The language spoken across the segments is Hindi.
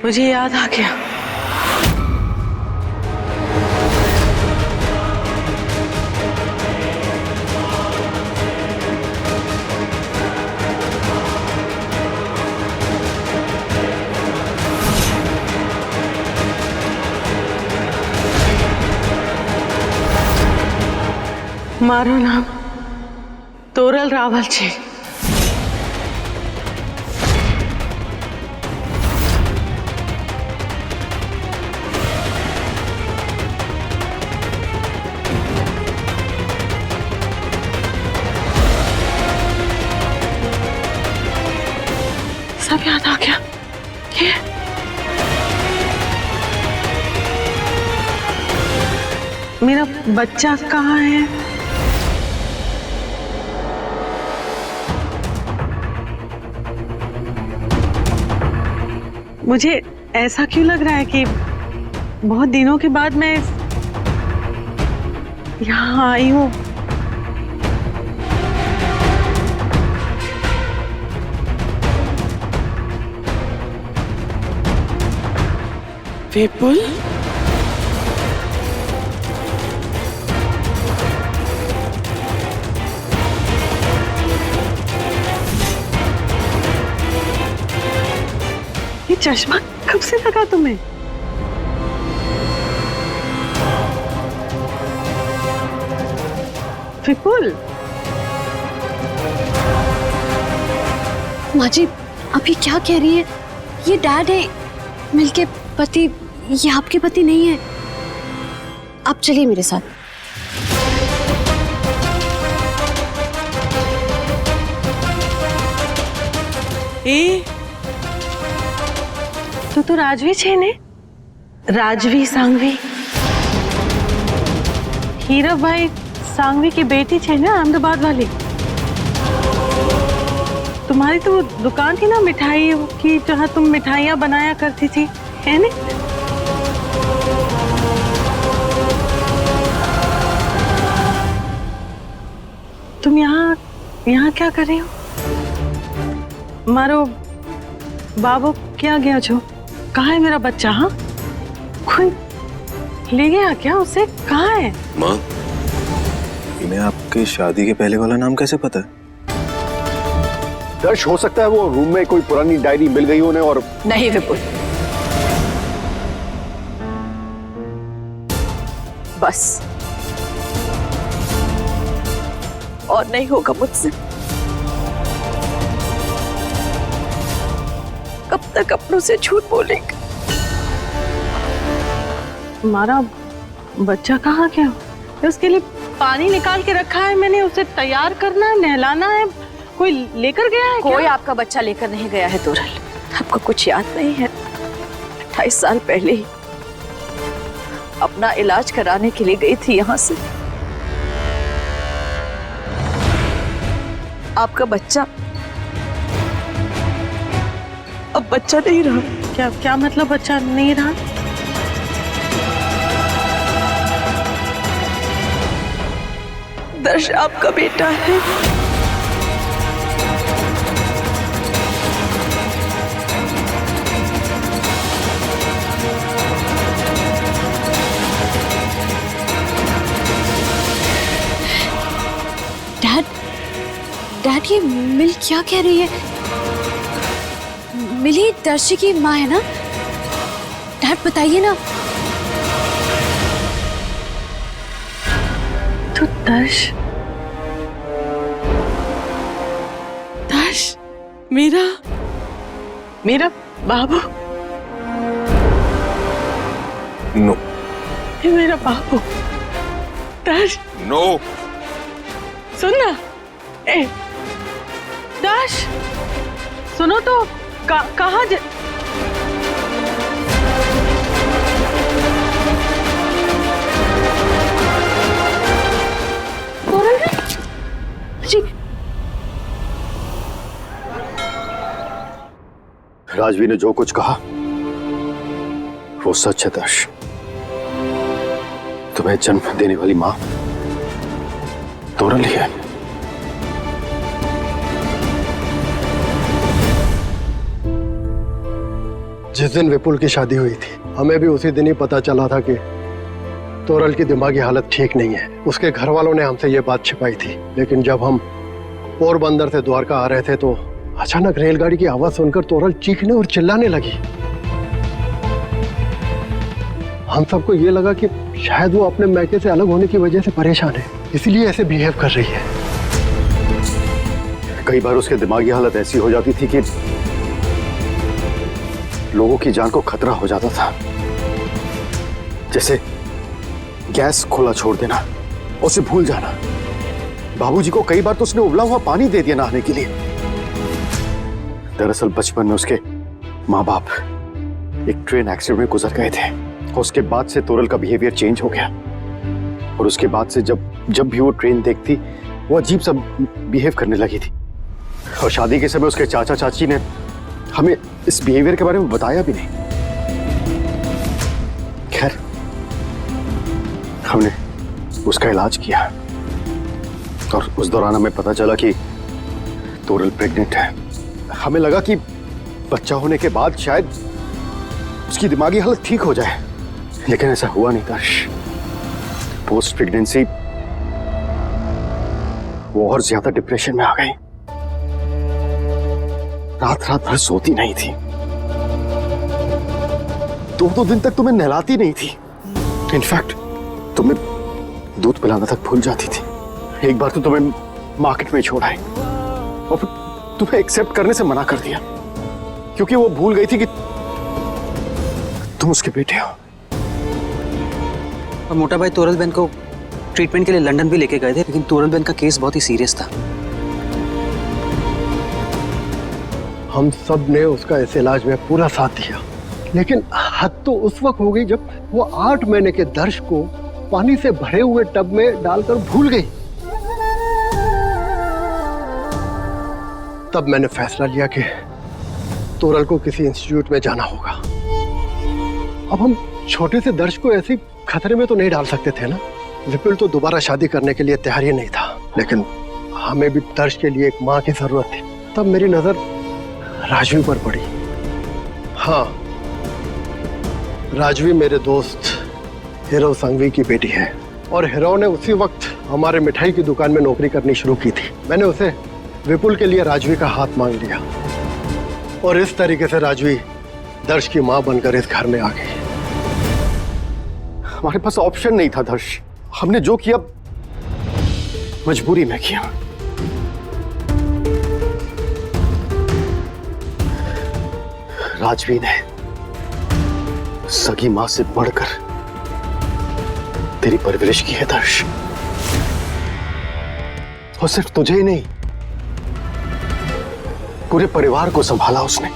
मुझे याद आ गया। मारो नाम तोरल रावल छे। सब याद आ गया। ये मेरा बच्चा कहाँ है? मुझे ऐसा क्यों लग रहा है कि बहुत दिनों के बाद मैं यहाँ आई हूँ। विपुल, ये चश्मा कब से लगा तुम्हें? विपुल, माँ जी अभी क्या कह रही है? ये डैड है मिलके पति, ये आपके पति नहीं है। आप चलिए मेरे साथ। ए तो राजवी छे ने? राजवी सांघवी, हीरक भाई सांघवी की बेटी छे ना, अहमदाबाद वाली। तुम्हारी तो दुकान थी ना मिठाई की, जहाँ तुम मिठाइयाँ बनाया करती थी, है ना? तुम यहाँ क्या कर रही हो? मारो बाबू क्या गया छो? कहाँ है मेरा बच्चा? हाँ, कोई ले गया क्या उसे? कहाँ है? माँ, इन्हें आपकी शादी के पहले वाला नाम कैसे पता है? दर्श, हो सकता है वो रूम में कोई पुरानी डायरी मिल गई उन्हें और... नहीं विपुल, बस और नहीं होगा मुझसे। कब तक अपनों से झूठ बोलेंगे? हमारा बच्चा कहाँ गया? उसके लिए पानी निकाल के रखा है मैंने, उसे तैयार करना है, नहलाना है। कोई लेकर गया है क्या? कोई आपका बच्चा लेकर नहीं गया है तोरल। आपको कुछ याद नहीं है? 28 साल पहले ही अपना इलाज कराने के लिए गई थी यहाँ से। आपका बच्चा अब बच्चा नहीं रहा। क्या मतलब बच्चा नहीं रहा? दर्श आपका बेटा है। डैड ये मिल क्या कह रही है? मिली दर्शी की माँ है ना? डैड बताइए ना। तो दर्श मेरा बाबू। नो, ये मेरा बाबू। दर्श नो, सुनना। ए दर्श सुनो तो, कहाँ जी राजवी ने जो कुछ कहा वो सच है दर्श। तुम्हें जन्म देने वाली माँ तोरल ही है। जिस दिन विपुल की शादी हुई थी हमें भी उसी दिन ही पता चला था कि तोरल की दिमागी हालत ठीक नहीं है। उसके घर वालों ने हमसे ये बात छिपाई थी, लेकिन जब हम पोरबंदर से द्वारका आ रहे थे तो अचानक रेलगाड़ी की आवाज सुनकर तोरल चीखने और चिल्लाने लगी। हम सबको ये लगा कि शायद वो अपने मैके से अलग होने की वजह से परेशान है, इसीलिए ऐसे बिहेव कर रही है। कई बार उसके दिमागी हालत ऐसी हो जाती थी कि लोगों की जान को खतरा हो जाता था, जैसे गैस खुला छोड़ देना, उसे भूल जाना। बाबूजी को कई बार तो उसने उबला हुआ पानी दे दिया नहाने के लिए। दरअसल बचपन में उसके माँ बाप एक ट्रेन एक्सीडेंट में गुजर गए थे। उसके बाद से तोरल का बिहेवियर चेंज हो गया और उसके बाद से जब भी वो ट्रेन देखती वो अजीब सा बिहेव करने लगी थी। और शादी के समय उसके चाचा चाची ने हमें इस बिहेवियर के बारे में बताया भी नहीं। खैर, हमने उसका इलाज किया और उस दौरान हमें पता चला कि तोरल प्रेग्नेंट है। हमें लगा कि बच्चा होने के बाद शायद उसकी दिमागी हालत ठीक हो जाए, लेकिन ऐसा हुआ नहीं दर्श। पोस्ट प्रेगनेंसी वो और ज्यादा डिप्रेशन में आ गई। रात रात भर सोती नहीं थी, 2 दिन तक तुम्हें नहलाती नहीं थी। इनफैक्ट तुम्हें दूध पिलाना तक भूल जाती थी। एक बार तो तुम्हें मार्केट में छोड़ आई और फिर तुम्हें एक्सेप्ट करने से मना कर दिया, क्योंकि वो भूल गई थी कि तुम उसके बेटे हो। और मोटा भाई तोरल बहन को ट्रीटमेंट के लिए लंदन भी लेके गए थे, लेकिन तोरल बहन का केस बहुत ही सीरियस था। हम सब ने उसका इस इलाज में पूरा साथ दिया, लेकिन हद तो उस वक्त हो गई जब वो 8 महीने के दर्श को पानी से भरे हुए टब में डालकर भूल गई। तब मैंने फैसला लिया कि तोरल को किसी इंस्टीट्यूट में जाना होगा। अब हम छोटे से दर्श को ऐसे खतरे में तो नहीं डाल सकते थे ना। विपुल तो दोबारा शादी करने के लिए तैयार ही नहीं था, लेकिन हमें भी दर्श के लिए एक माँ की जरूरत थी। तब मेरी नजर राजवी पर पड़ी। हाँ, राजवी मेरे दोस्त हीरो संघवी की बेटी है और हीरो ने उसी वक्त हमारे मिठाई की दुकान में नौकरी करनी शुरू की थी। मैंने उसे विपुल के लिए राजवी का हाथ मांग लिया और इस तरीके से राजवी दर्श की मां बनकर इस घर में आ गई। हमारे पास ऑप्शन नहीं था दर्श। हमने जो किया मजबूरी में किया। राजवी ने सगी मां से बढ़कर तेरी परवरिश की है दर्श, और सिर्फ तुझे ही नहीं पूरे परिवार को संभाला उसने।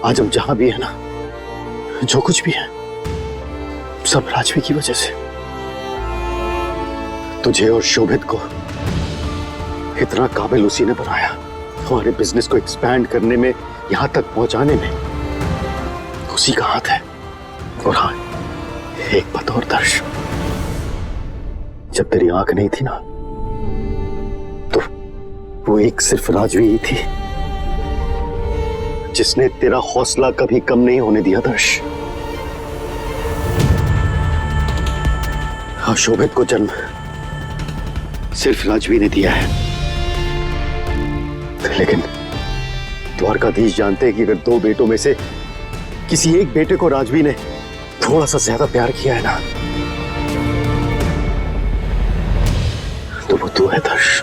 आज हम जहां भी है ना, जो कुछ भी है, सब राजवी की वजह से। तुझे और शोभित को इतना काबिल उसी ने बनाया। हमारे बिजनेस को एक्सपैंड करने में, यहां तक पहुंचाने में उसी का हाथ है। और हाँ, एक बात और दर्श, जब तेरी आंख नहीं थी ना, तो वो एक सिर्फ राजवी ही थी जिसने तेरा हौसला कभी कम नहीं होने दिया दर्श। हाँ, शोभित को जन्म सिर्फ राजवी ने दिया है, लेकिन द्वारकाधीश जानते हैं कि अगर 2 बेटों में से किसी एक बेटे को राजवी ने थोड़ा सा ज्यादा प्यार किया है ना, तो वो तू है दर्श।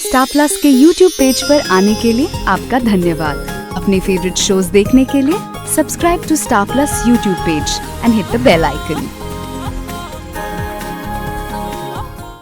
स्टार प्लस के YouTube पेज पर आने के लिए आपका धन्यवाद। अपने फेवरेट शोज देखने के लिए subscribe to Star Plus YouTube page and hit the bell icon.